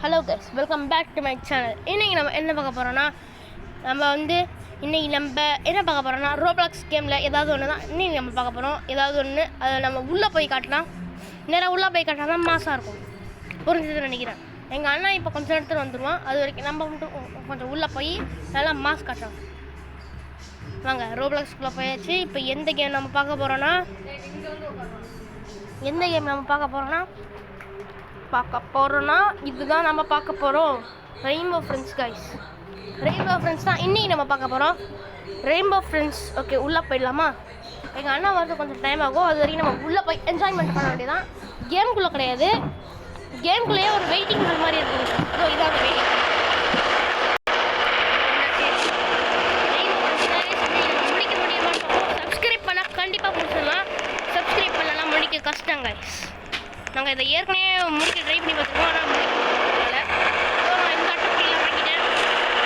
Hello guys, welcome back to my channel. இன்றைக்கி நம்ம என்ன பார்க்க போகிறோன்னா ரோப்ளாக்ஸ் கேமில் ஏதாவது ஒன்று தான் இன்றைக்கி நம்ம பார்க்க போகிறோம். ஏதாவது ஒன்று அதை நம்ம உள்ளே போய் காட்டலாம். நேராக உள்ளே போய் காட்டினா தான் மாசாக இருக்கும். புரிஞ்சதுன்னு நினைக்கிறேன். எங்கள் அண்ணா இப்போ கொஞ்சம் இடத்துல வந்துடுவான். அது வரைக்கும் நம்ம மட்டும் கொஞ்சம் உள்ளே போய் நல்லா மாஸ் காட்டலாம். வாங்க, ரோப்ளாக்ஸ்குள்ளே போயாச்சு. இப்போ எந்த கேம் நம்ம பார்க்க போகிறோன்னா இதுதான் நம்ம பார்க்க போகிறோம். Rainbow friends guys. Rainbow friends தான் இன்றைக்கி நம்ம பார்க்க போகிறோம். Rainbow friends. ஓகே, உள்ளே போயிடலாமா? எங்கள் அண்ணா வந்து கொஞ்சம் டைம் ஆகும். அது வரைக்கும் நம்ம உள்ளே போய் என்ஜாய்மெண்ட் பண்ண வேண்டியதான். கேமுக்குள்ளே கிடையாது, கேமுக்குள்ளேயே ஒரு வெயிட்டிங் ஹால் மாதிரி இருக்குது. அதோ இதான் வெயிட்டிங். முடிக்க முடிய மாட்டோம். சப்ஸ்கிரைப் பண்ணால் கண்டிப்பாக முடிச்சிடலாம். சப்ஸ்கிரைப் பண்ணலாம் முடிக்க கஷ்டம் கைஸ். நாங்கள் இதை ஏற்கனவே முடிக்க ட்ரை பண்ணி பார்த்துருக்கோம். ஆனால் நான் இந்த அட்டப்படியில் வாங்கிட்டேன்.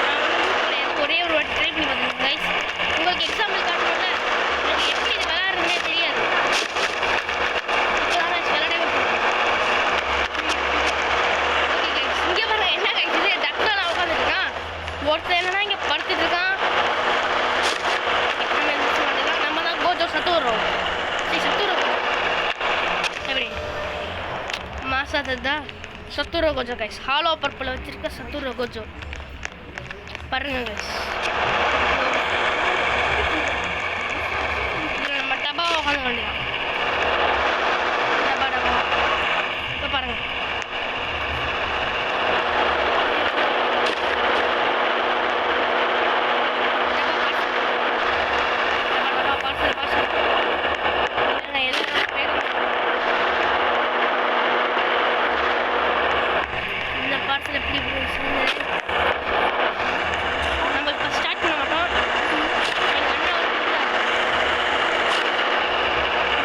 நான் ஒரே ஒரு வாட்டி ட்ரை பண்ணி பார்த்துருக்கேன் கைஸ். உங்களுக்கு எக்ஸாம்பிள் காட்டணும்ல, எனக்கு எப்படி இது விளையாடுறதுனே தெரியாது. இப்போதான் கைஸ் விளையாடவே ஓகே கைஸ். இங்கே பாருங்க, என்ன கைஸ் இது டக்கில் நான் உட்காந்துருக்கான். ஒருத்தர் என்னன்னா இங்கே படுத்துட்டு இருக்கான். நம்ம எந்திரிச்சு மாட்டேங்கான். நம்ம தான் கோஜோ சத்து வர்றோம். எப்படி மாசாதா சத்துரோ கோஜோ கைஸ். ஹாலோ பர்பில் வச்சிருக்க சத்துரோ கோஜோ பாருங்க கைஸ். இதில் நம்ம டப்பாவை உட்காந்து வேண்டியதான். டப்பா இப்போ பாருங்க. நம்ம இப்போ ஸ்டார்ட் பண்ண மாட்டோம். எங்கள் அண்ணா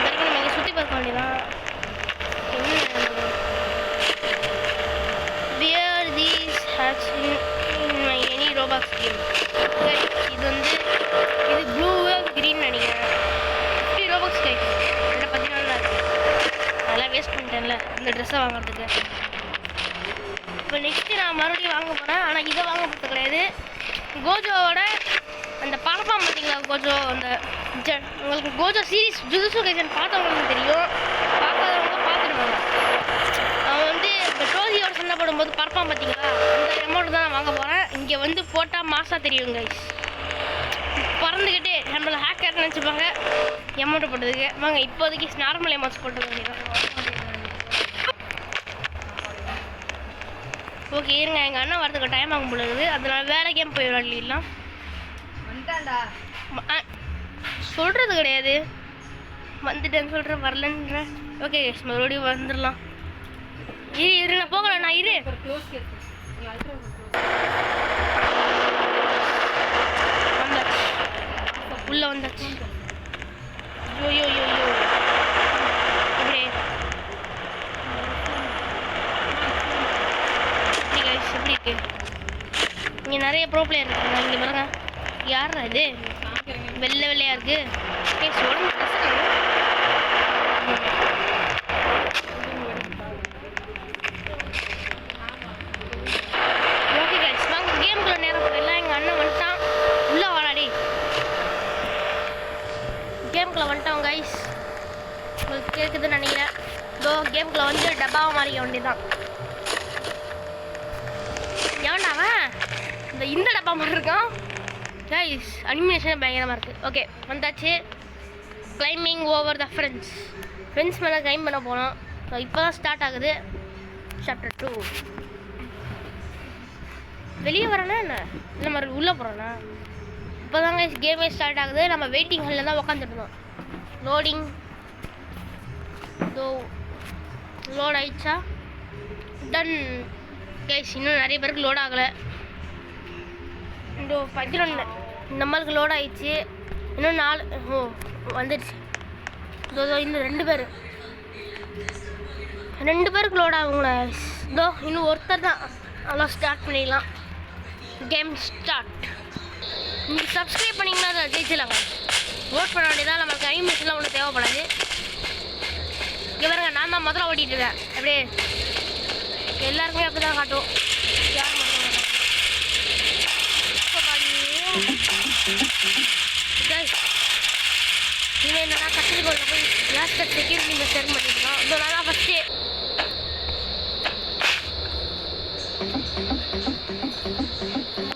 வரைக்கும் நம்ம இங்கே சுற்றி பார்க்க வேண்டியதான். Where these hats in my any Roblox game. இது ப்ளூவா க்ரீன் நினைக்கிறேன். 50 Robux கைஸ். இதில் 14 தான் இருக்குது. அதெல்லாம் வேஸ்ட் பண்ணிட்டேன்ல இந்த ட்ரெஸ்ஸை வாங்குறதுக்கு. இப்போ நெக்ஸ்ட்டு நான் மறுபடியும் வாங்க போகிறேன். ஆனால் இதை வாங்க போகிறது கிடையாது. கோஜோவோட அந்த படப்பான் பார்த்தீங்களா, கோஜோ அந்த உங்களுக்கு கோஜோ சீரீஸ் ஜுஜுட்சு கைசன் பார்த்தவங்களுக்கு தெரியும். பார்க்காதவங்க பார்த்துருவாங்க. அவன் வந்து இந்த டோரியோட சண்டை போடும்போது பறப்பான் பார்த்தீங்களா, அந்த அமௌண்ட் தான் நான் வாங்க போகிறேன். இங்கே வந்து போட்டால் மாசாக தெரியும் கைஸ். பறந்துக்கிட்டே நம்மளை ஹேக்கர் நினச்சிப்பாங்க அமௌண்ட்டு போட்டதுக்கு. வாங்க இப்போதைக்கு நார்மல் அமௌண்ட்ஸ் போட்டு வேண்டியதான். ஓகே இருங்க, எங்கள் அண்ணன் வரதுக்கு டைம் ஆகும் போல இருக்குது. அதனால வேற கேம் போய் விளையாடலாம். சொல்கிறது கிடையாது, வந்துட்டேன்னு சொல்கிறேன், வரலன்ற. ஓகே மறுபடியும் வந்துடலாம். இரு நான் போகல, நான் இரு. வந்தாச்சு, உள்ளே வந்தாச்சு. யோ அப்படியே எப்படி இருக்கு? இங்கே நிறைய ப்ரோ பிளேயர் இருக்காங்க. இங்கே பாருங்க, யாரா இது வெள்ளையாக இருக்கு. ஓகே கைஸ், வாங்க கேமுக்குள்ள நேரம் போயிடலாம். எங்கள் அண்ணன் வந்துட்டான். உள்ளே வாடாடி. கேமுக்குள்ள வந்துட்டான் கைஸ். உங்களுக்கு கேட்குதுன்னு நினைக்கிறேன். இதோ கேமுக்குள்ள வந்து டப்பாவை மாறிக்க வேண்டியதான். எவன்டாவன் இந்த டப்பா மாதிரி இருக்கான் கைஸ். அனிமேஷன் பயங்கரமாக இருக்குது. ஓகே வந்தாச்சு. கிளைம்பிங் ஓவர் த ஃப்ரெண்ட்ஸ் மேலே கிளைம் பண்ண போனோம். ஸோ இப்போ தான் ஸ்டார்ட் ஆகுது சாப்டர் 2. வெளியே வரேன்னா என்ன இல்லை மாதிரி உள்ளே போகிறோன்னா இப்போ தான் கைஸ் கேமே ஸ்டார்ட் ஆகுது. நம்ம வெயிட்டிங் ஹாலில் தான் உட்காந்துருந்தோம். லோடிங் லோட் ஆயிடுச்சா? Ton guys. இன்னும் நிறைய பேருக்கு லோட் ஆகலை. இந்த 11 நம்மளுக்கு லோட் ஆயிடுச்சு. இன்னும் 4 வந்துடுச்சு. இன்னும் 2 பேருக்கு லோட் ஆகுங்களா? இதோ இன்னும் ஒருத்தர் தான். அதெல்லாம் ஸ்டார்ட் பண்ணிடலாம். Game start. நீங்கள் சப்ஸ்கிரைப் பண்ணிங்கன்னா அதை ஜெயிச்சிடலாங்க. ஓட் பண்ண வேண்டியதான். நம்மளுக்கு அனிமேஷன்லாம் ஒன்றும் தேவைப்படாது. இங்கே பாருங்க, நான் தான் முதல்ல ஓட்டிகிட்டு இருக்கேன். அப்படியே எல்லாருக்குமே அப்படி தான் காட்டும். யார் மட்டும் இவன் என்னன்னா கத்திரிக்கோளில் போய் லாஸ்ட் செக்யூரிட்டி மெஷர் பண்ணியிருக்கான். இதோட தான் first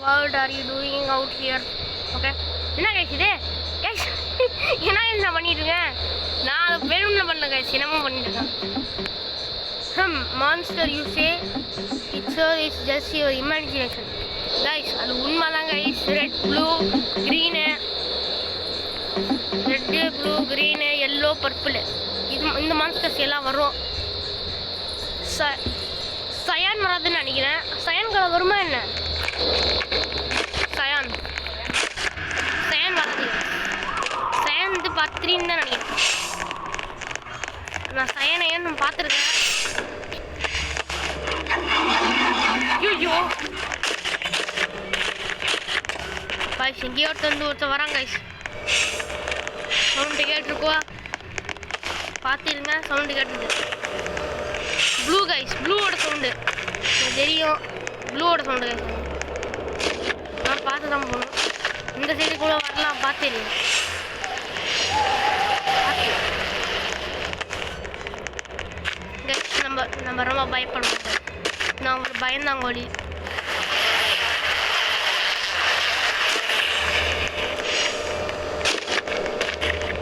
what are you doing out here? Okay என்ன கைஸ் இது கைஸ் என்ன கைஸ் நான் பண்ணிட்டுருக்கேன்? நான் அதை வேணும்னு பண்ணேன் கைஸ், என்னமோ பண்ணிட்டுருக்கேன். Monster you say it's just your imagination guys. அது உண்மை தான் guys. Red blue green, red blue green yellow purple இந்த மான்ஸ்டர்ஸ் எல்லாம் வரும். சயான் வராதுன்னு நினைக்கிறேன். சயான் கலர் வருமா என்ன? சயான் வராது. சயான் வந்து பார்ட் 3 தான் நினைக்கிறேன். நான் சயானையன்னு பார்த்துருக்கேன். ஐயோ கைஸ் எங்கேயோ ஒருத்தர் வராங்க கைஸ். சவுண்டு கேட்டுருக்கோ பார்த்துருங்க. சவுண்டு கேட்டுருது. ப்ளூ கைஸ், ப்ளூவோட சவுண்டு எனக்கு தெரியும். ப்ளூவோட சவுண்டு கைஸ் நான் பார்த்து தான் போகணும். இந்த சைடு கூட வரலாம் பார்த்துருங்க. நம்ம ரொம்ப பயப்படுவோம். நான் ஒரு பயந்தாங்கோழி.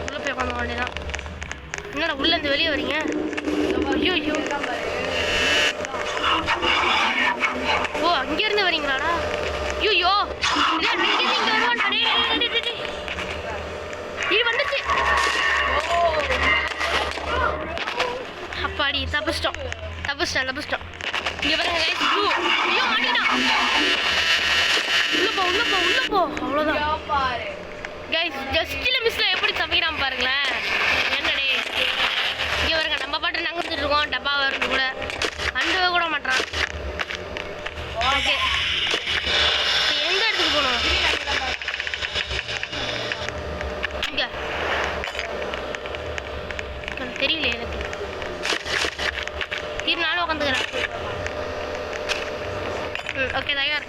உள்ள போய் உட்காந்து வேண்டியதான். என்னடா உள்ள இருந்து வெளியே வரீங்க? ஐயோ ஐயோ ஓ அங்கேருந்து வரீங்களாடா? ஐயோ இங்கே வருவான்டா. இது வந்துச்சு. அப்பாடி தப்பிச்சிட்டோம். இங்கே பாருங்க கைஸ் ப்ளூ. ஐயோ மாட்டிக்கிட்டான். உள்ள போ அவ்வளோதான் கைஸ். ஜஸ்ட்டில் மிஸ்ல எப்படி தப்பிக்கிறான் பாருங்களேன். என்னடே இங்கே வருங்க. நம்ம பாட்டு நகர்ந்துட்டு இருக்கோம். டப்பா வருது கூட கண்டுவே கூட மாட்டான். ஓகே எந்த இடத்துக்கு போகணும்? இங்கே தெரியல எனக்கு. நானும் உட்காந்துக்கிறேன். ஓகே தயார்.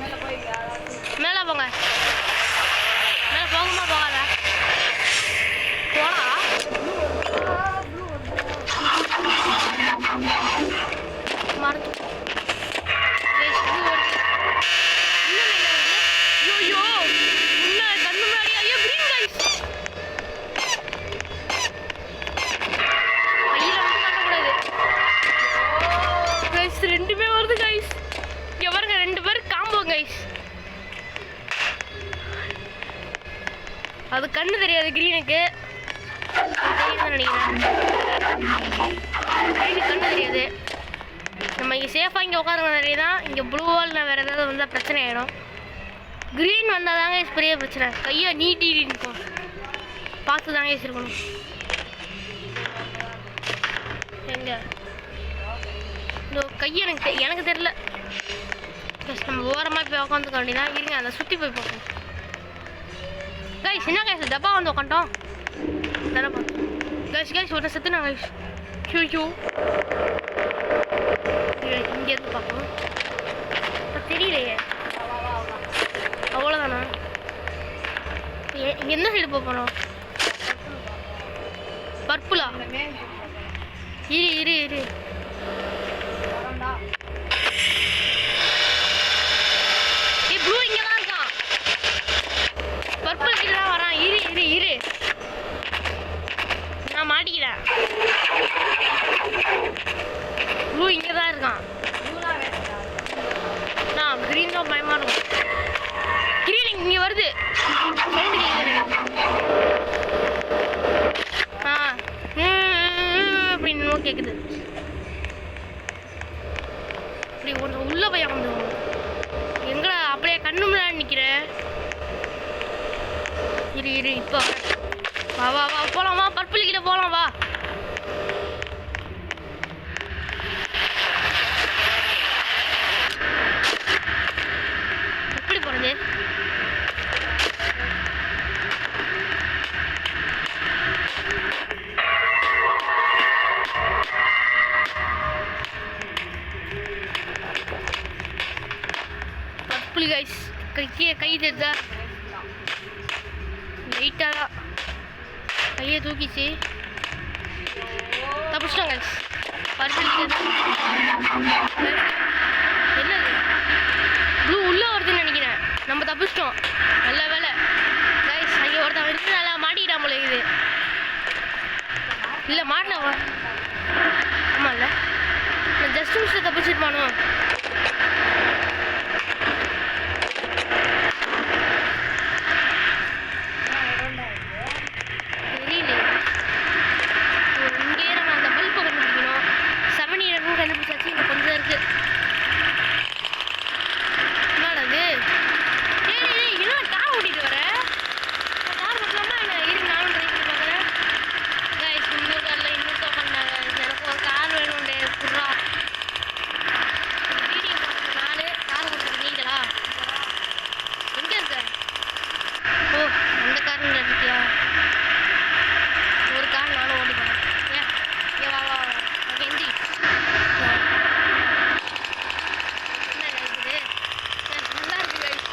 மேலே போங்க. மேலே போகுமா போகாதா? போடா. மறந்து ஐயோ கண்ணு முன்னாடி ஐயோ கிரீன் கைஸ். கையில் வந்து காட்டக்கூடாது கைஸ். ரெண்டுமே வருது கைஸ். இங்கே பாருங்க 2 பேர் காம்போ கைஸ். அது கண்ணு தெரியாது கிரீனுக்கு. நினைக்கிறேன் கண்ணு தெரியாது. நம்ம இங்கே சேஃபாக இங்கே உட்காருங்க நிறைய தான். இங்கே ப்ளூவால் வேறு ஏதாவது வந்தால் பிரச்சனை ஆகிடும். க்ரீன் வந்தால் தாங்க பெரிய பிரச்சனை. கையை நீட்டி நிற்கும். பார்த்து தாங்க இருக்கணும். எங்க இந்த கையை எனக்கு தெரில. நம்ம ஓரமாக போய் உட்காந்துக்க வேண்டியதான். இருங்க அதை சுற்றி போய் பார்ப்போம் கைஸ். என்ன கைஸ் டப்பா வந்து உட்காண்டோம் தானே பார்த்தோம் கைஸ். ஒரு செத்துனா கைஸ். ஷூ இங்கேருந்து பார்ப்போம். தெரியலையே. அவ்வளோதானா? எந்த சைடு போகிறோம்? பர்பிளா? இரு ப்ளூ இங்கே தான் இருக்கான். பர்பிள் கிட்ட தான் வரான். இரு நான் மாட்டிக்கிறேன். ப்ளூ இங்கே தான் இருக்கான். நான் க்ரீன் தான் பயமாக இருக்கும். க்ரீன் இங்கே வருது. சவுண்டு கேட்குது. அப்படின்னு கேட்குது. அப்படி ஒன்று உள்ள போய் வந்துடும். எங்கடா அப்படியே கண்ணு முன்னாடி நிற்கிற? இரு இப்போ வா போகலாம். வா பர்பிள் கிட்ட போகலாம். வா எப்படி போகிறது? ஹோப்ஃபுல்லி கைஸ் கை தெரிஞ்சா லைட்டாக தான் கையை தூக்கிச்சு தப்பிச்சிட்டோம் கைஸ். என்னது ப்ளூ உள்ளே வருதுன்னு நினைக்கிறேன். நம்ம தப்பிச்சிட்டோம். நல்ல வேலை கைஸ். அங்கே ஒருத்தன் வந்து நல்லா மாட்டிக்கிட்டான் போல இது. இல்லை மாட்டினவா ஆமாம் இல்லை நான் ஜஸ்ட் மிஸ்ல தப்பிச்சிருப்பானோ. தெரியல. இங்கேயே நம்ம அந்த பல்பை கண்டுபிடிக்கணும். 7 இறக்கும் கண்டுபிடிச்சாச்சு. இங்கே கொஞ்சம் இருக்கு. என்னடா அது? என்ன கார் ஓட்டிட்டு வர? கார் ஓட்டலாமா என்ன? இரு நானும் ட்ரை பண்ணி பார்க்குறேன். கைஸ் இன்னொரு காரில் இன்னொரு பண்ணாங்க. எனக்கு ஒரு கார் வேணும்டே புறா. வீடியோ பார்க்குற நாள் கார் ஓட்டுறது நீங்களா? எங்கே இருக்க? ஓ அந்த காரில் இருக்கியா? ஒரு கார் நானும் ஓடி போகிறேன். ஏன் வா வா அங்கே எந்தி என்ன இருக்குது? நல்லா இருக்கு கைஸ்.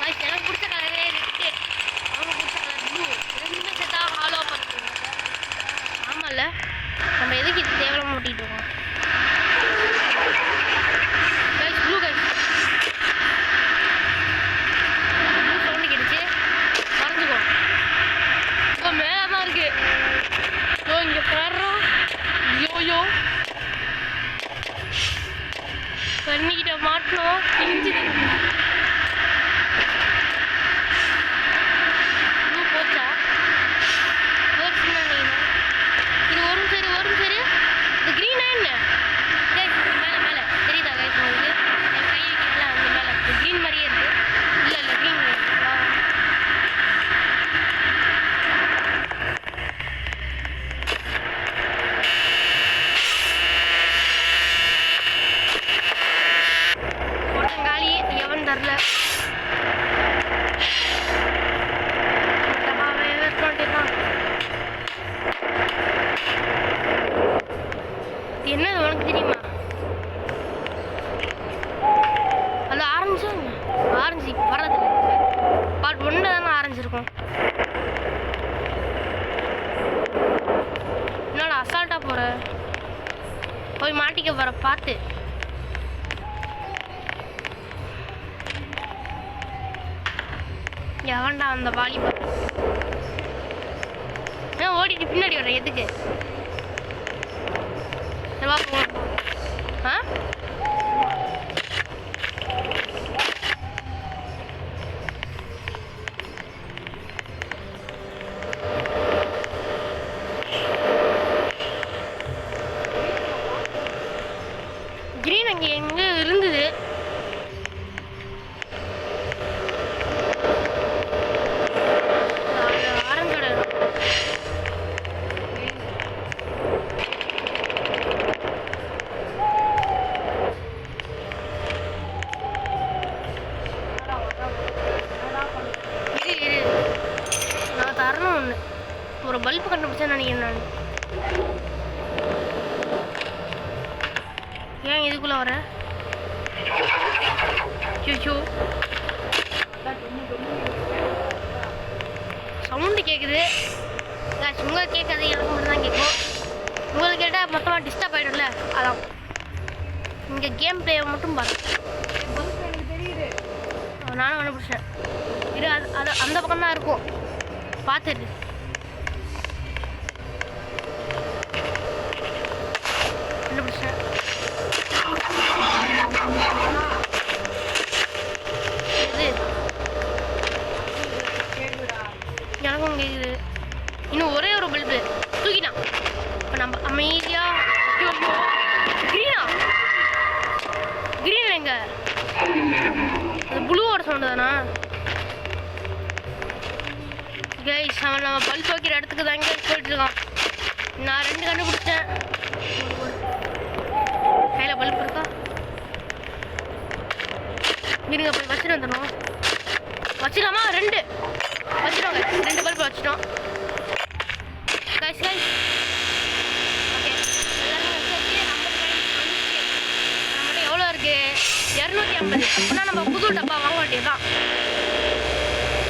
கைஸ் எனக்கு பிடிச்ச கலரே இருக்கு. அவங்க பிடிச்ச கலர் ப்ளூ. ரெண்டுமே சேர்த்தா ஹாலோ பண்ணுறோம். ஆமாம்ல நம்ம எதுக்கு இது தேவையில்லாம ஓட்டிகிட்டு இருக்கோம்? Guys blue guys blue sound கிடைச்சு மறைஞ்சுக்கோ. இப்போ மேலே தான் இருக்கு. யோ இங்கே போடுறோம். யோயோ பண்ணிக்கிட்ட மாட்டணும். கிழிஞ்சுது. ப்ளூ போச்சா? போச்சுன்னா இது வரும் சரி வரும் சரி. இது க்ரீனா என்ன? கைஸ் மேலே மேலே தெரியுதா கைஸ் உங்களுக்கு? என் கை வைக்கிறதுல அந்த மேலே க்ரீன் மாதிரியே இருக்கு. இல்லை இல்லை க்ரீன் ஒருத்தன் காலி எவன் தரல. என்னது உனக்கு தெரியுமா? அது ஆரஞ்சு ஆரஞ்சு வர்றதில்ல. பார்ட் 1 தானே ஆரஞ்சு இருக்கும். என்னடா அசால்ட்டாக போகிற? போய் மாட்டிக்க போகிற பார்த்து. எவன்டா அந்த வாலிபால்? ஏன் ஓடிட்டு பின்னாடி வர எதுக்கு? வா போகணும். ஆ கிரீன் அங்கே எங்கே இருந்தது? ஆரஞ்சோட நான் தரணும் ஒன்று. ஒரு பல்பு கண்டுபிடிச்சேன்னு நினைக்கிறேன் நான். ஏன் இதுக்குள்ளே வர? ஐயோ சவுண்டு கேட்குது. உங்களுக்கு கேட்காது, எனக்கு மட்டும் தான் கேட்கும். உங்களுக்கு கேட்டால் மொத்தமாக டிஸ்டர்ப் ஆகிடும்ல, அதான். இங்கே கேம் பிளே மட்டும் பாரு. நானும் கண்டுபிடிச்சேன். இது அது அந்த பக்கம் தான் இருக்கும். பார்த்துட்டு கண்டுபிடிச்சேன். இது எனக்கும் கேட்குது. இன்னும் ஒரே ஒரு பல்பு தூக்கிட்டான். இப்போ நம்ம அமைதியா. கிரீனா கிரீன் எங்க? அது ப்ளூவோட சவுண்டு தானா? கைஸ் அவன் நம்ம பல்ப் வைக்கிற இடத்துக்கு தான் கைஸ் போயிட்டு இருக்கான். நான் 2 கண்டுபிடிச்சேன். கையில் பல்ப் இருக்கா? இருங்க போய் வச்சுட்டு வந்துடணும். வச்சுக்கலாமா? 2 வச்சுட்டோம் கைஸ். 2 பல்ப் வச்சுட்டோம் கைஸ். ஓகே எல்லாரும் வச்சாச்சு. 50 250. அப்படின்னா நம்ம புது டப்பா வாங்க வேண்டியதுதான்.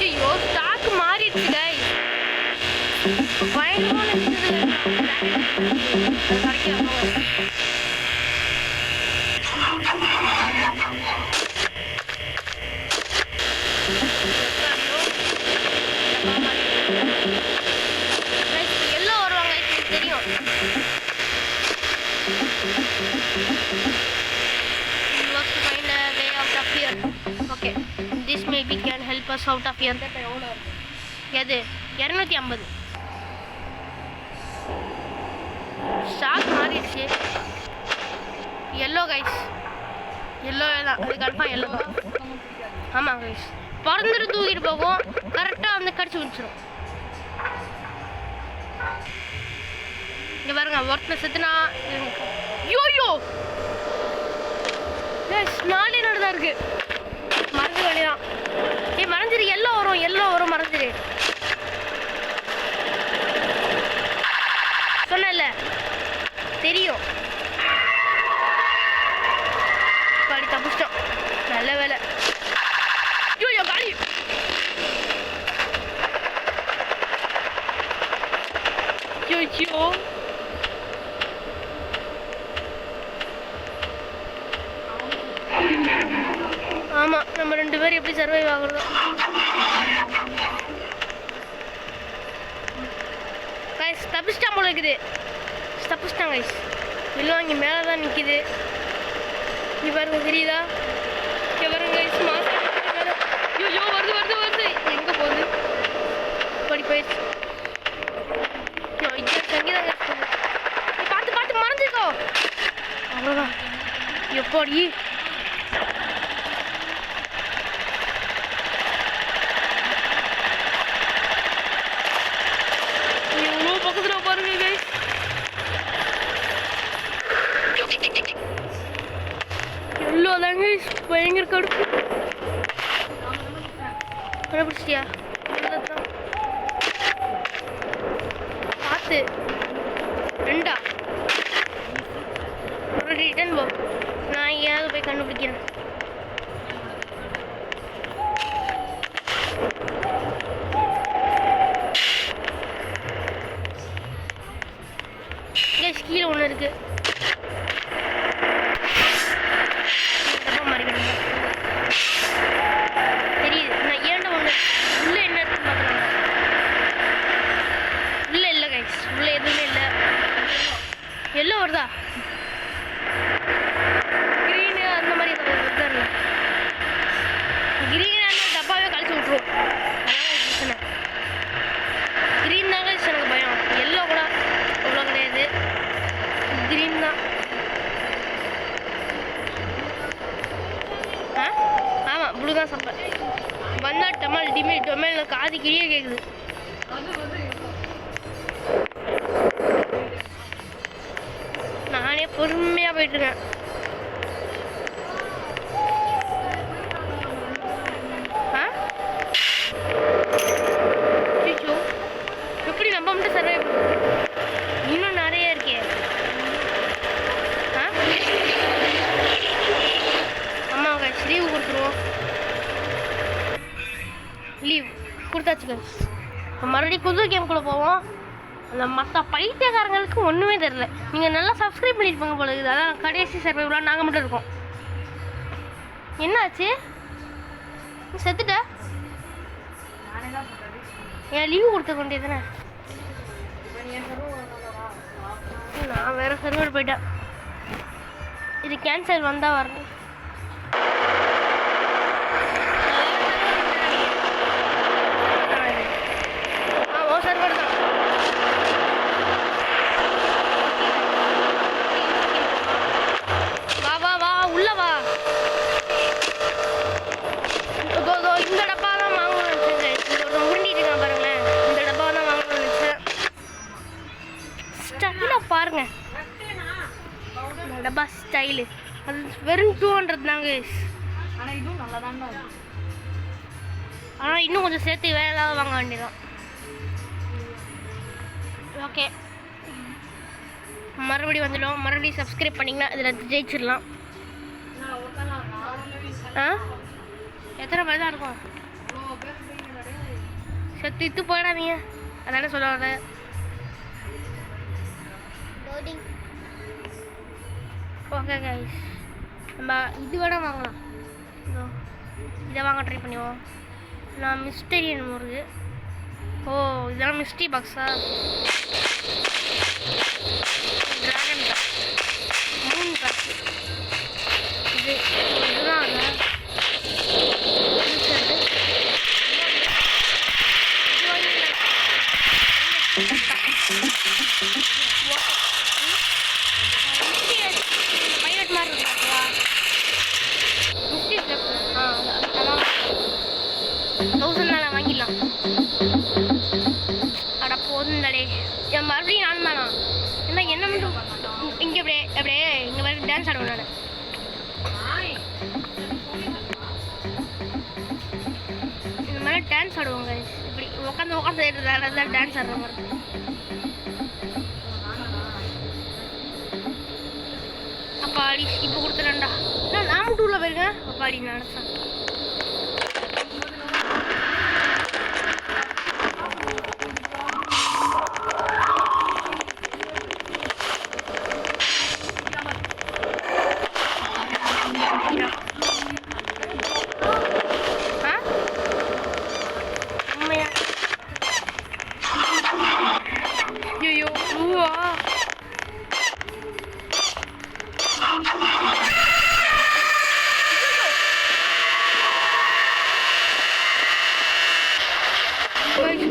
ஐயோ ஸ்டாக் மாறிடுச்சு கைஸ். பயங்கரமான எல்லாம் வருவாங்க தெரியும். Find a way out of here. Okay, this maybe can help us out of here. எது 250 ஸ்டாக் மாறிடுச்சு. எல்லோ கைஸ், எல்லோ தான், அது கன்ஃபார்ம் எல்லோ தான். ஆமாம் கைஸ், பிறந்துட்டு தூக்கிட்டு போகும், கரெக்டாக வந்து கடிச்சு விட்டுரும். இங்கே பாருங்க, ஒருத்தனை செத்துனா யோயோ நாளே நடந்தா இருக்கு. மறைஞ்ச வழிதான். மறைஞ்சிரு, எல்லாம் வரும் மறைஞ்சிரு. சொன்னல தெரியும். பாடி தப்பிச்சிட்டோம், நல்ல வேலை. யோயோ காலி. யோயோ ஆமாம், நம்ம 2 பேரும் எப்படி சர்வைவ் ஆகுறதோ. கைஸ் தப்பிச்சிட்டான் போல இருக்குது. தப்பிச்சிட்டான் கைஸ். இல்லை இங்கே மேலே தான் நிற்கிது. இங்கே பாருங்க, தெரியுதா? இங்கே பாருங்க கைஸ், மாசம் ஐயோ வருது. எங்கே போகுது? படி போயிடுச்சு. சங்கீதம் பார்த்து மறைஞ்சிக்கோ. அவ்வளோதான். எப்படி பயங்கர கடுப்பு. கண்டுபிடிச்சிட்டியா? பார்த்து 2 ஒரு ரிட்டன் போ. நான் எங்கேயாவது போய் கண்டுபிடிக்கிறேன். கீழே ஒன்று இருக்கு. தெரியுது. நான் ஏன்டா ஒன்று உள்ள என்ன இருக்குன்னு பார்க்குறேன். உள்ள இல்லை கைஸ், உள்ள எதுவுமே இல்லை. எல்லோ வருதா? கிரீனு அந்த மாதிரி வருதா? இல்லை கிரீன் டப்பாவே கழிச்சு விட்ருவோம். அதான் பிரச்சனை. கிரீன் தாங்க எனக்கு பயம். எல்லோ கூட அவ்வளோ கிடையாது, கிரீன் தான். ஆமாம், ப்ளூ தான் சாப்பிட்றேன். வந்தா டமல் டிமில் டொமேல் காது கிளியே கேட்குது. நானே பொறுமையாக போயிட்டுருக்கேன். எப்படி நம்ம மட்டும் சர்வை இன்னும் நிறைய இருக்கே. அம்மாவுக்கு லீவு கொடுத்துருவோம். லீவ் கொடுத்தாச்சுங்க. மறுபடியும் புது கேம்குள்ளே போவோம். அந்த மற்ற பைத்தியக்காரங்களுக்கு ஒன்றுமே தெரில. நீங்கள் நல்லா சப்ஸ்கிரைப் பண்ணியிருப்பாங்க போல இருக்குது. அதான் கடைசி சர்வைவெலாம் நாங்கள் மட்டும் இருக்கோம். என்னாச்சு? செத்துட்ட? ஏன் லீவு கொடுத்த கொண்டே தானே? நான் வேறு சர்வர் போயிட்டேன். இது கேன்சல் வந்தால் வரணும். சர்வர் தான். வா உள்ள வா. இந்த டப்பா தான் வாங்கணும்னு நினச்சேன். உருண்டிட்டு இருக்கான் பாருங்களேன். இந்த டப்பா தான் வாங்கணும்னு நினச்சேன். ஸ்டைலாக பாருங்க, இந்த டப்பா ஸ்டைலு. அது வெறும் 200 தாங்க. ஆனால் இதுவும் நல்லா தாங்க. ஆனால் இன்னும் கொஞ்சம் சேர்த்து வேலை ஏதாவது வாங்க வேண்டியதான். ஓகே, மறுபடியும் வந்துடும். மறுபடியும் சப்ஸ்கிரைப் பண்ணிங்கன்னா இதில் ஜெயிச்சிடலாம். ஆ எத்தனை பேர் தான் இருக்கும்? செத்து இத்து போயிடாதீங்க, அதானே சொல்லுவாங்க. ஓகே கைஸ், நம்ம இது வேணா வாங்கலாம். இதை வாங்க ட்ரை பண்ணுவோம். நான் மிஸ்டரி என்னமோ இருக்கு. ஓ இதெல்லாம் மிஸ்ட்ரி பாக்ஸா? ட்ராகன் பேக், மூன் பேக், இதுதான் பைலட் மாதிரி இருக்குங்களா? Mystery step. அதான் 1000 நான் வாங்கிடலாம். அட போதுண்டே, என் மறுபடியும் நான் தானா? என்ன என்ன மட்டும் இங்கே அப்படியே அப்படியே இங்கே வரைக்கும் டான்ஸ் ஆடுவேன் நான். இந்த மாதிரி டான்ஸ் ஆடுவாங்க இப்படி உட்காந்து உட்காந்து டான்ஸ் ஆடுற மாதிரி. அப்பாடி இப்போ கொடுத்துறேன்டா. நான் மட்டும் உள்ள போயிருக்கேன். அப்பாடி நினச்சேன். ஐயோ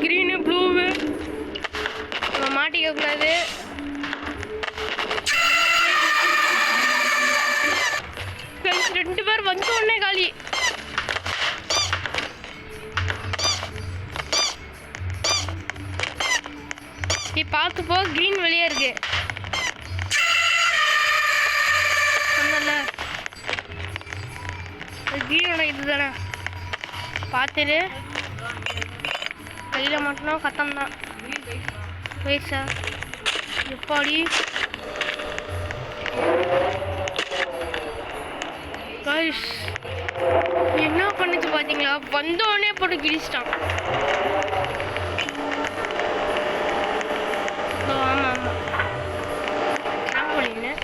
கிரீனு ப்ளூவு நம்ம மாட்டிக்க கூடாது. ரெண்டு பேர் வந்த உடனே காலி. நீ பார்த்து போ, கிரீன் வெளியே இருக்கு. கிரீனோட இது தானே பார்த்துரு. கையில் மட்டும் கத்தம் தான் வயசா எப்பாடி. என்ன பண்ணுச்சு பார்த்தீங்களா? வந்தோடனே போட்டு கிழிச்சிட்டான். ஆமாம் ஆமாம் ட்ராம்போலின்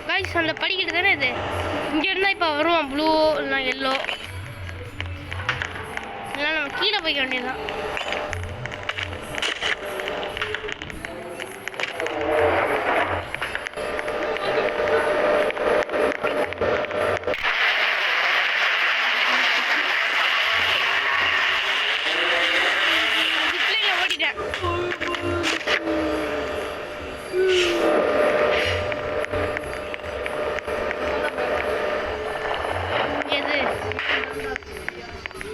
கைஸ். அந்த படிக்கிட்டு தானே இது. இங்கே இருந்தால் இப்போ வருவான் ப்ளூ இல்லைனா எல்லோ. இல்லைனா நம்ம கீழே போய்க்க வேண்டியதுதான். ஓடிட்டேன்.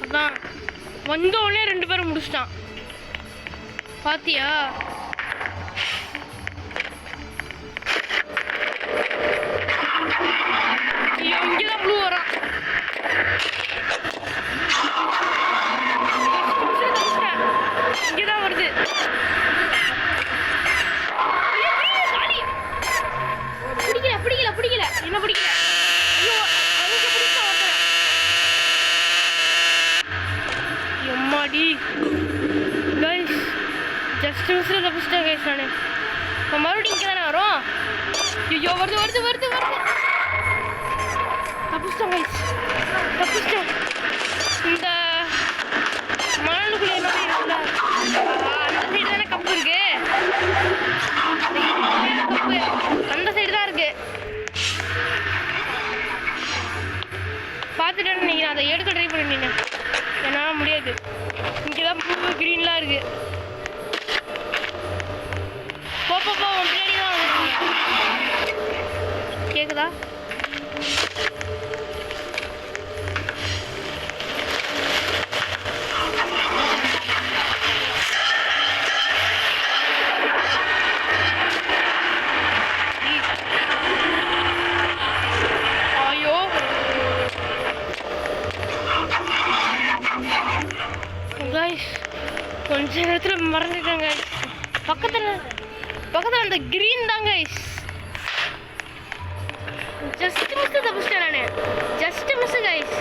அதான் வந்தோடனே ரெண்டு பேரும் முடிச்சிட்டான். பாத்தியா? இங்கதான் ப்ளூ வரான். இங்கதான் வருது. பிடிக்கல பிடிக்கல பிடிக்கல என்ன பிடிக்கல. எம்மாடி கைஸ், ஜஸ்ட் மிஸ்ஸில் தப்பிச்சிட்டேன் கைஸ். நான் இப்போ மறுபடியும் இங்கே தானே வரும். ஐயோ வருது வருது வருது வருது. தப்பிச்சிட்டேன் கைஸ், தப்பிச்சிட்டேன். இந்த மணலுக்குள்ளே என்ன இருக்குல்ல, அந்த சைடு தானே கப்பு இருக்கு. கப்பு அந்த சைடு தான் இருக்கு. பார்த்துட்டேன்னு நினைக்கிறேன். அதை எடுக்க ட்ரை பண்ணிட்டீங்க. என்னால் முடியாது. இங்கே தான் ப்ளூ க்ரீன்லாம் இருக்கு. போப்போ பின்னாடி தான் கேட்குதா? ஐயோ கைஸ், கொஞ்ச நேரத்தில் மறந்துட்டாங்க. பக்கத்தில் அந்த கிரீன் தான் கைஸ். ஜஸ்ட் மிஸ் தப்பிச்சிட்டேன் நான். Just miss guys.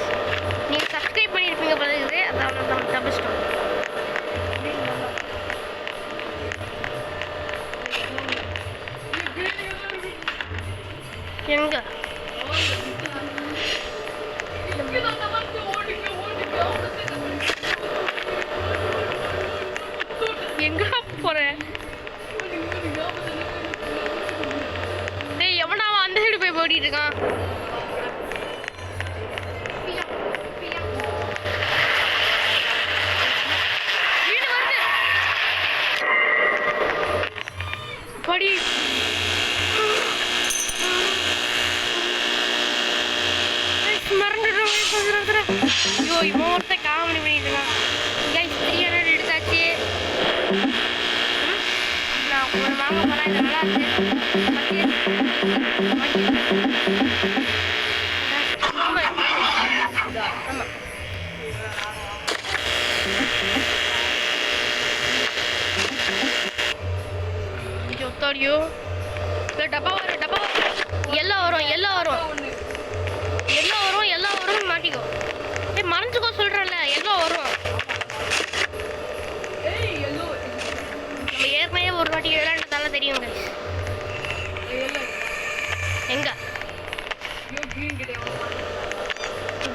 எங்க எங்க போறேன்? டேய் எவனா அந்த சைடு போய் ஓடிட்டு இருக்கான்? படி ஐயோ இவன் ஒருத்த காமெடி பண்ணிட்டு இருக்கான். கைஸ் 300 எடுத்தாச்சு. நான் ஒரு வாங்க போறேன். இது நல்லா இருக்கு. ஆமா ஜோத்தாடியோ டப்பா வரும் டப்பா வரும். எல்லாம் வரும் எல்லாம் வரும் எல்லாம் வரும் எல்லாம் வரும். மாட்டிக்கோ. ஏய் மறைஞ்சுக்கோ சொல்றேன்ல. எல்லாம் வரும். நம்ம ஏற்கனவே ஒரு வாட்டி விளையாண்டதால தெரியும் guys. எங்க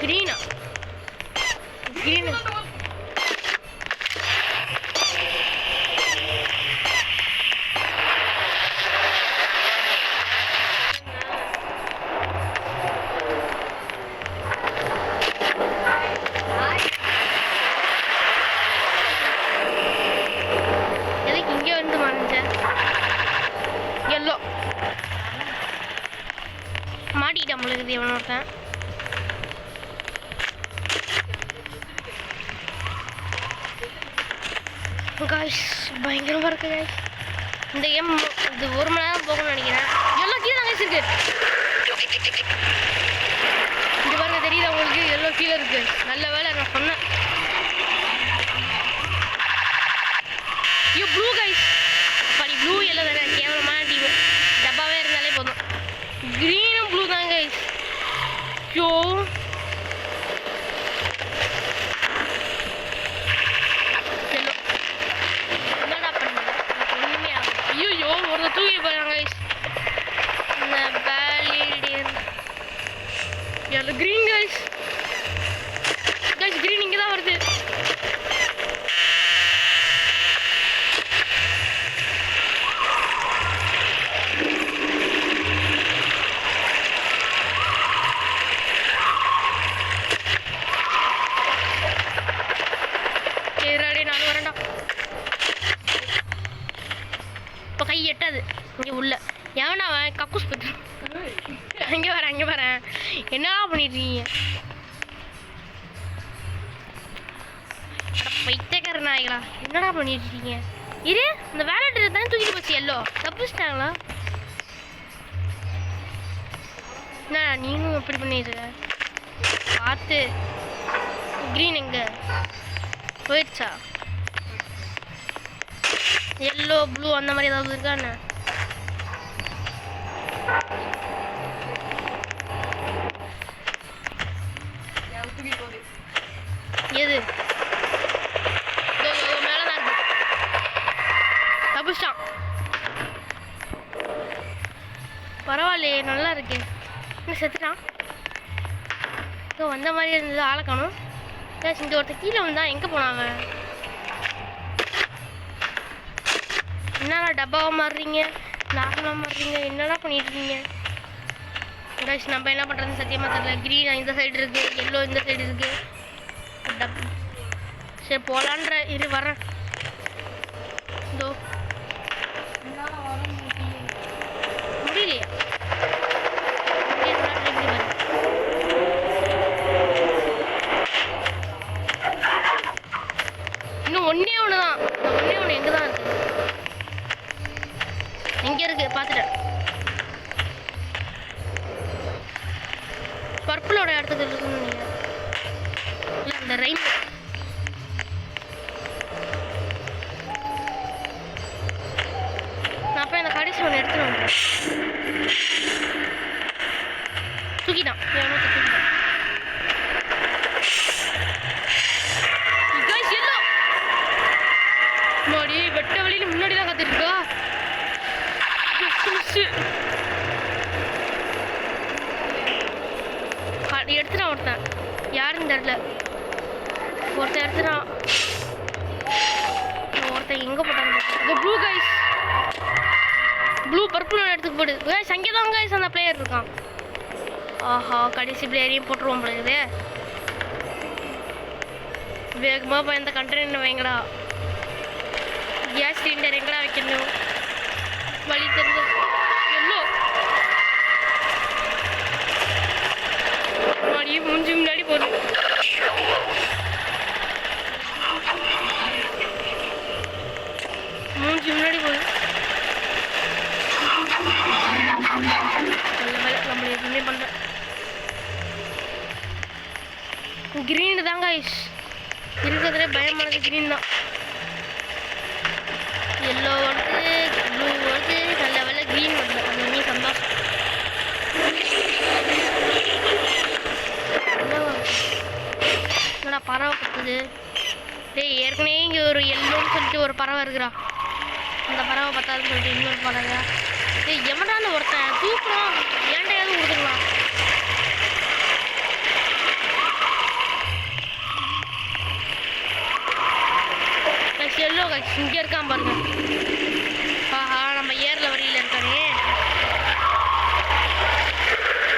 கிரீனா கிரீன் மாட்டிக்கிட்டான் முழுகுது இவன் ஒருத்தன். காய்ஸ் பயங்கரமாக இருக்கு காய்ஸ். இந்த கேம் இது 1 மணி நேரம் போகணும்னு நினைக்கிறேன். எல்லோ கீழே தான் இருக்கு. இங்கே பாருங்க தெரியுது உங்களுக்கு எல்லோ கீழே இருக்கு. நல்ல வேலை நான் சொன்னேன். ஐயோ ப்ளூ காய்ஸ். படி ப்ளூ எல்லோ தானே கேவலமான டீம். டப்பாவே இருந்தாலே போதும். கிரீனும் ப்ளூ தான் கைஸ். ஐயோ என்னடா பண்ண ஒன்றுமே ஆகும். ஐயோ ஒரு தூக்கி போயிடாங்க கைஸ். இந்த வேலிடியன் yellow green guys. Guys green இங்கே தான் வருது. இப்போ கை எட்டாது இங்கே உள்ள. எவனா அவன் கக்கூஸ் போட்டு அங்கே வரேன் என்னடா பண்ணிடுறீங்க? பைத்தியக்கார நாய்களா என்னடா பண்ணிடுறீங்க? இரு இந்த வேலட் தானே தூக்கிட்டு போச்சு. எல்லோ தப்பிச்சிட்டாங்களா? என்ன நீங்களும் எப்படி பண்ணிடுற? பார்த்து. கிரீன் எங்க போயிடுச்சா? எல்லோ ப்ளூ அந்த மாதிரி ஏதாவது இருக்காண்ணே? எது மேலதான் இருக்கு. தப்பிச்சிட்டான். பரவாயில்லையே நல்லா இருக்கு. என்ன செத்துட்டான்? வந்த மாதிரி இருந்தது. ஆளை காணும். இந்த ஒருத்தர் கீழே வந்தா எங்கே போனாங்க? என்னடா டப்பாவை மாறுறீங்க நார்மலாக மாறுறீங்க என்னடா பண்ணிட்டுருக்கீங்க? கைஸ் நம்ம என்ன பண்ணுறதுன்னு சத்தியமாக தெரியல. க்ரீன் இந்த சைடு இருக்குது, எல்லோ இந்த சைடு இருக்குது. சரி போகலான்ற இரு வரேன். இதோ முடியலையா? இன்னும் ஒன்றே ஒன்று தான். ஒன்றே ஒன்று எங்கே தான் இருக்குது? எங்கே இருக்குது பார்த்துட்டேன். பர்பிளோட இடத்துக்கு இருக்குன்னு நினைக்கிறேன். இல்லை இந்த ரெயின்போ. நான் அப்போ இந்த கடைசி ஒன்று எடுத்துட்டு வந்துடுறேன். தூக்கிட்டான் எவனோ தூக்கிட்டான். முன்னாடி வெட்ட வழியில் முன்னாடி தான் கற்றுருக்கா. அது எடுத்துட்டான் ஒருத்தன். யாருன்னு தெரியல. ஒருத்தன் எடுத்துட்டான். ஒருத்தன் எங்கே போட்டாங்க? இந்த ப்ளூ கைஸ். ப்ளூ பர்பிள் எடுத்துக்கு போடு. கைஸ் அங்கே தான் கைஸ் அந்த பிளேயர் இருக்கான். ஆஹா கடைசி பிளேயரையும் போட்டுருவோம் போடுது. வேகமாக போய் இந்த கண்டெய்னர் வைங்கடா. கேஸ் சிலிண்டர் எங்கடா வைக்கணும்? வழி தெரிஞ்சு எல்லோ முன்னாடி மூஞ்சி முன்னாடி போதும். மூஞ்சி முன்னாடி போதும். நம்மள எதுவுமே பண்ண கிரீன் தாங்க இருக்கிறதுலே பயமானது கிரீன் தான். எல்லோ வருது, ப்ளூ வருது, நல்ல வேலை கிரீன் வருது. அது நீ சந்தோஷம். என்னடா பறவை கத்துது? டேய் ஏற்கனவே இங்கே ஒரு எல்லோன்னு சொல்லிட்டு ஒரு பறவை இருக்கிறா. அந்த பறவை பத்தாதுன்னு சொல்லிட்டு இன்னொரு பறவை. டேய் எவன்டான்னு ஒருத்தன் தூக்கலாம். ஏன்டையாவது கொடுத்துக்கலாம். எல்லோ கைஸ் இங்கே இருக்கான் பாருங்க. ஆஹா நம்ம ஏரில் வழியில் இருக்கானே.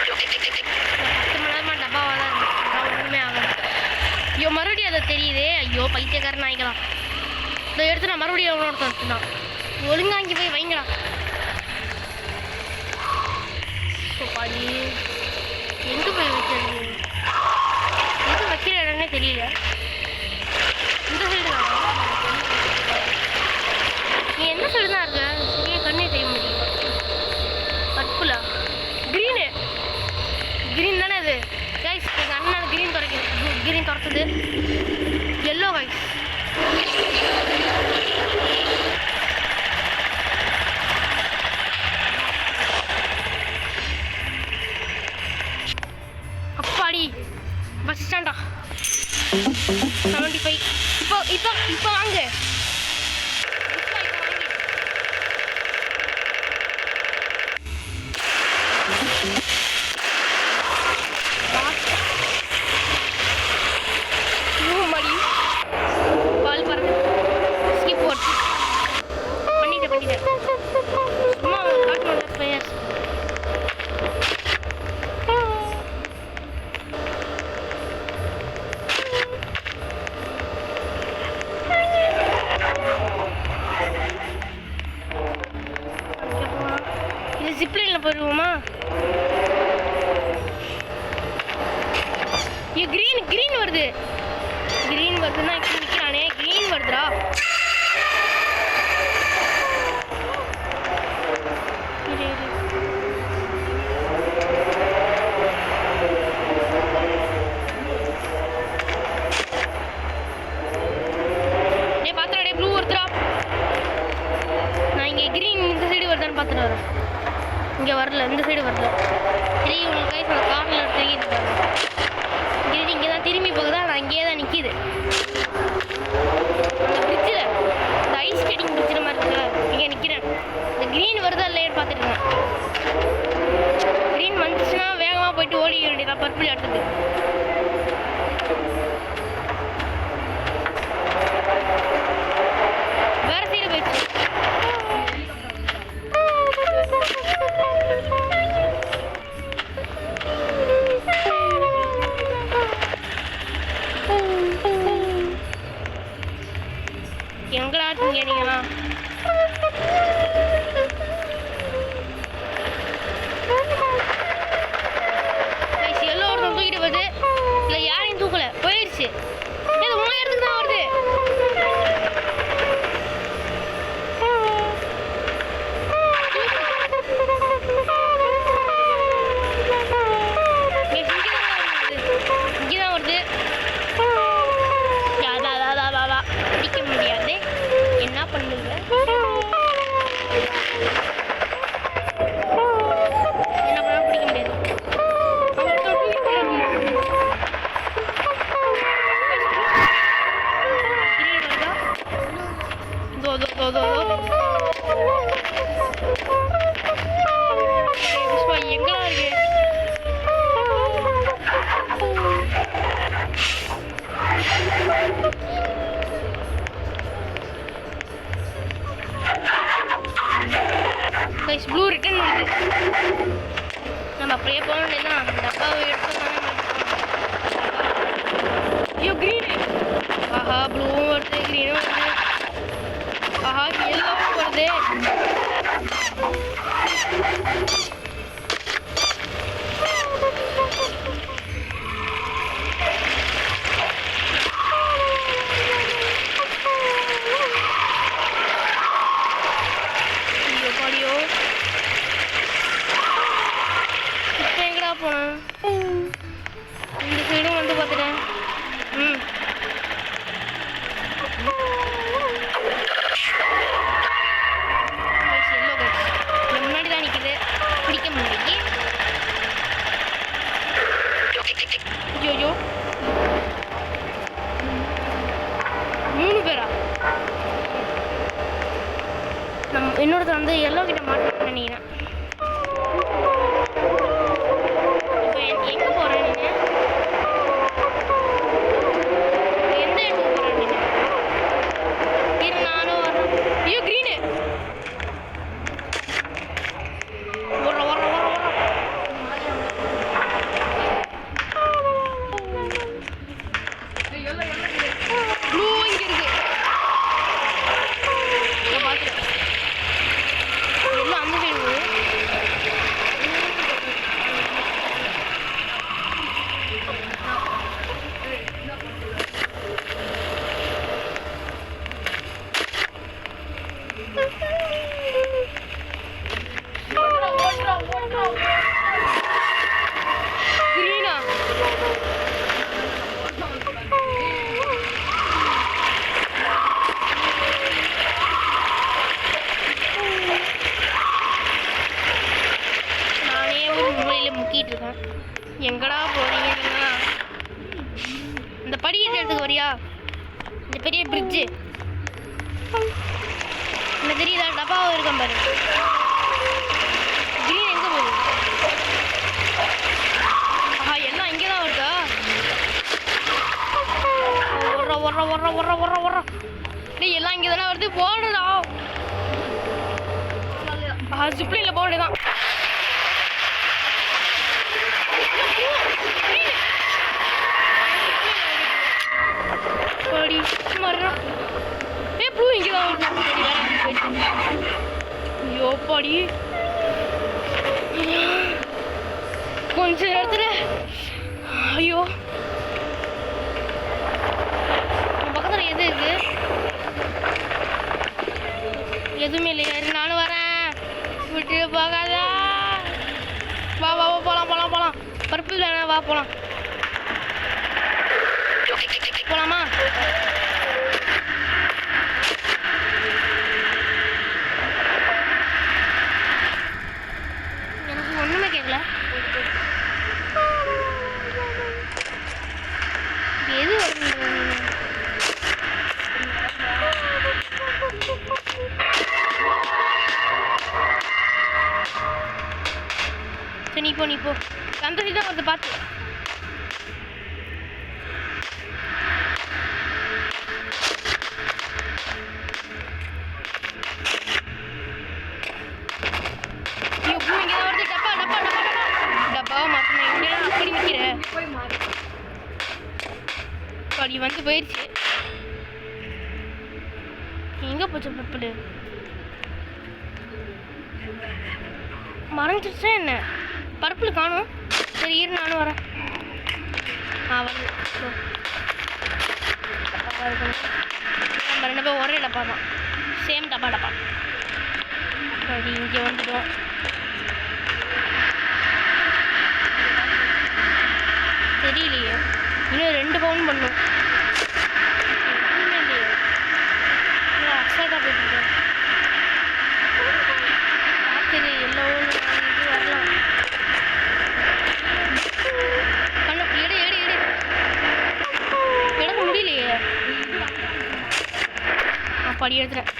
10 மணி நேரமாக டப்பாவாக தான் இருக்கு. ஒன்றுமே ஆகாது. ஐயோ மறுபடியும் அதை தெரியுதே. ஐயோ பைத்தியக்காரன் ஆகிக்கலாம். இதை எடுத்து நான் மறுபடியும் ஒருத்தன் எடுத்துதான். ஒழுங்கா அங்கே போய் வைங்களா. பாதி எங்கே போய் வைக்கிறது? எது வைக்கிற இடம்னே தெரியல. இந்த சைடு தான். நீ என்ன சைடு தான் இருக்க? சரியா கண்ணே தெரிய முடியும். பர்பிளா? கிரீனு. கிரீன் தானே அது கைஸ். எங்கள் அண்ணன் கிரீன் துறைக்குது. கிரீன் துரத்துது. Yellow guys. அப்பாடி பஸ் ஸ்டாண்டா 75. இப்போ வாங்க. பால் பறந்து ஸ்கிப் போட்டு பண்ணிட்டேன். சும்மா காட்டணும் பிளேயர்ஸ். இது ஜிப்லைனில் போயிடுவோமா? கிரீன் வருது. கிரீன் வருதுன்னா இப்படி நிற்கிறானே. கிரீன் வருதுடா. பார்த்துடா ப்ளூ வருதுடா. நான் இங்கே கிரீன் இந்த சைடு வருதான்னு பார்த்துட்டு வரேன். இங்கே வரல, இந்த சைடு வரல. சரி உங்களுக்கு கைஸ் அந்த கார்னில் எடுத்து பாருங்க. கிரீன் இங்கே தான் திரும்பி போகுதா. நான் இங்கேயே தான் நிற்கிது. அந்த பிரிட்ஜில் இந்த ஐஸ் ஸ்கேட்டிங் பிரிட்ஜில் மாதிரி இருக்குல்ல, இங்கே நிற்கிறேன். இந்த க்ரீன் வருதா இல்லையான்னு பார்த்துருக்கேன். க்ரீன் வந்துச்சுன்னா வேகமாக போயிட்டு ஓடி வேண்டியதான் பர்பிள் எடுத்துட்டு. வேற சைடு போயிடுச்சு. எங்கடா இருக்கீங்க நீங்களா? எல்லோ ஒருத்தன் தூக்கிட்டு போகுது. அப்படியே போக வேண்டியதான். டப்பாவை எடுத்து தானே ஐயோ க்ரீன். ஆஹா ப்ளூவும் வருது, க்ரீனும் வருது. ஆஹா எல்லோவும் வருது. இந்த சைடும் வந்து பார்த்துட்டேன். முன்னாடி தான் நிற்குது, பிடிக்க முடியல. ஐயோ 3 பேரா? இன்னொருத்தர் வந்து எல்லோ கிட்ட மாட்டேன்னு நினைக்கிறேன். இப்போ எங்கே போகிறேன் நீங்கள்? எந்த இடத்துக்கு போகிறேன் நீங்கள்? இரு நானும் வரேன். ஐயோ க்ரீனு வர வர வர வர. ப்ளூ இங்கே இருக்கு. பார்த்துட்டேன். எல்லாம் அந்த சைடு போகுது. Green. நானே ஒரு மூலையில முக்கிட்டு இருக்கேன். எங்கடா போறீங்க? இந்த படிக்கட்டு இடத்துக்கு வரியா? இந்த பெரிய பிரிட்ஜு இந்த தெரியுதா? டப்பாவும் இருக்கும் பாரு. கிரீன் எங்க போகுது? ஆஹா எல்லாம் இங்கே தான் வருதா? ஒர்ற ஒர்ற ஒர்ற ஒர்ற ஒர்ற ஒர்ற. டேய் எல்லாம் இங்கே தானே வருது, போடுடா. ஆஹா ஜிப்லைன்ல போக வேண்டியதான். படி மரம். ஏய் ப்ளூ இங்கே தான் வருது. ஐயோ படி கொஞ்ச நேரத்துல. ஐயோ பக்கத்துல எது இருக்கு? எதுவுமே இல்லையா? நானும் வரேன், விட்டு போகாதா. வா வா வா போலாம் போலாம் போலாம். பர்பிள் தானே, வா போலாம். போலாமா? எனக்கு ஒண்ணுமே கேட்கல. எது வருது? சரி நீ போ நீ போ. அந்த சைடு தான் வருது, பார்த்து. படி வந்து போயிடுச்சு. எங்க போச்சு பர்பிள்? மறைஞ்சிருச்சா என்ன? பர்பிள் காணும். சரி இரு நானும் வரேன். வந்து நம்ம 2 பேரும் ஒரே டப்பா தான், சேம் டப்பா டப்பா. படி இங்கே வந்துடும். தெரியலையே, இன்னும் 2 பவுன் பண்ணும். அக்ஸாட்டா போயிட்டு பார்க்குது. எல்லோவும் வரலாம். பண்ண எடு எடு எடு. எடுக்க முடியலையே. படி எடுத்துறேன்.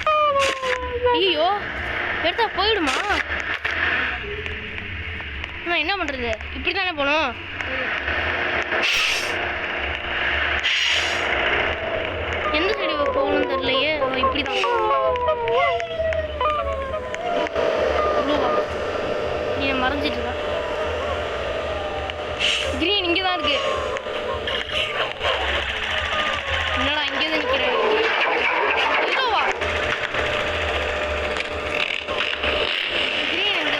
ஐயோ எடுத்தா போயிடுமா? நான் என்ன பண்றது? இப்படி தானே போகணும். எந்த சைடு போகணும்னு தெரியலையே. இப்படிதான் நீ மறைஞ்சிட்டு இருக்க. கிரீன் இங்கே தான் இருக்கு. என்னடா இங்கே தான் நிற்கிறேன். வா கிரீன் எங்க?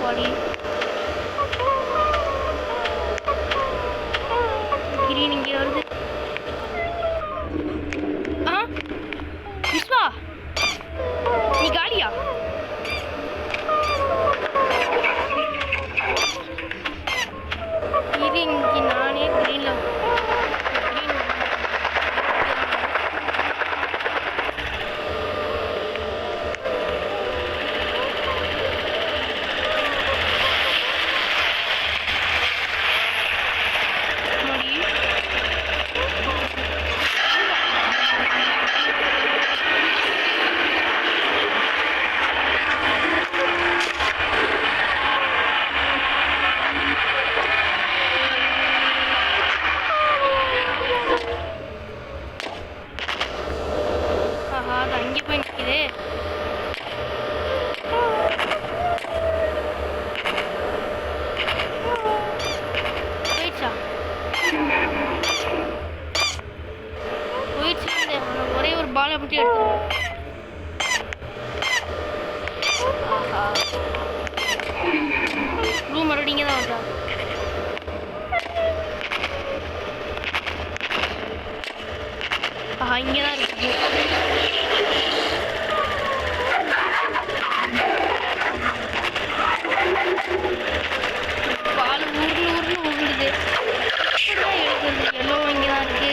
பாடி கிரீன் இங்கே வருது. விஸ்வா நீ காலியா? இது இங்கே நானே கிரீன்ல அங்கே போய் நிற்குது. போயிடுச்சா? போயிடுச்சு. ஒரே ஒரு பாலை மட்டும் எடுத்துருவோம். ஆஹா ப்ளூ மறுபடியும் இங்கே தான் வருதா? ஆஹா இங்கே தான் இருக்குது. பால் உருளுது. இப்படிதான் எடுக்கிறது. எல்லோ இங்கே தான் இருக்கு.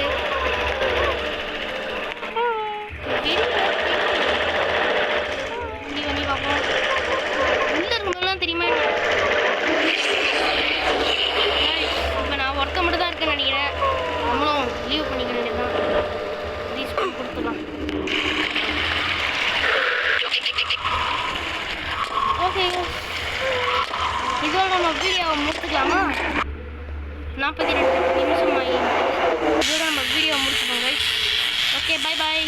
இப்படி பண்ணி பார்ப்போம். உள்ள இருக்கும்போதெல்லாம் தெரியுமா? இப்போ நான் ஒர்க்கை மட்டும் தான் இருக்கேன்னு நினைக்கிறேன். நம்மளும் லீவ் பண்ணிக்க வேண்டியதுதான். ரீஸ்பான் கொடுத்துடலாம். ஓகே இதோட நம்ம வீடியோவை முடிச்சுக்கலாமா? 42 நிமிஷம் ஆகி இதோட நம்ம வீடியோவை முடிச்சுக்கோங்க. Okay bye bye.